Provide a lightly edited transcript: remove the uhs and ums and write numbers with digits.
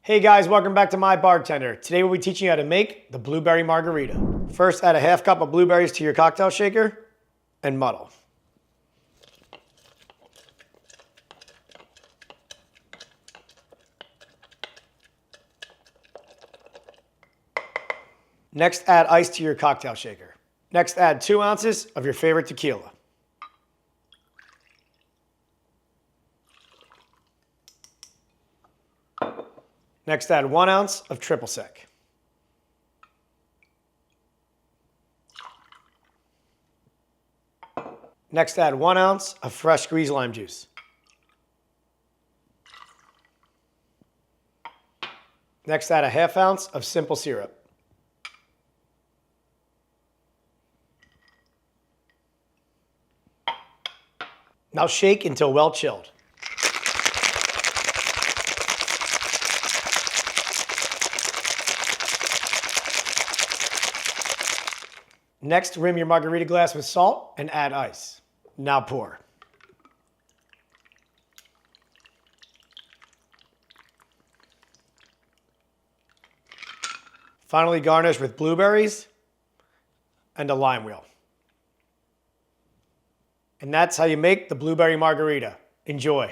Hey guys, welcome back to Mybartender. Today we'll be teaching you how to make the Blueberry Margarita. First, add a half cup of blueberries to your cocktail shaker and muddle. Next, add ice to your cocktail shaker. Next, add 2 ounces of your favorite tequila. Next, add 1 ounce of triple sec. Next, add 1 ounce of fresh squeezed lime juice. Next, add a ½ ounce of simple syrup. Now shake until well chilled. Next, rim your margarita glass with salt and add ice. Now pour. Finally, garnish with blueberries and a lime wheel. And that's how you make the Blueberry Margarita. Enjoy.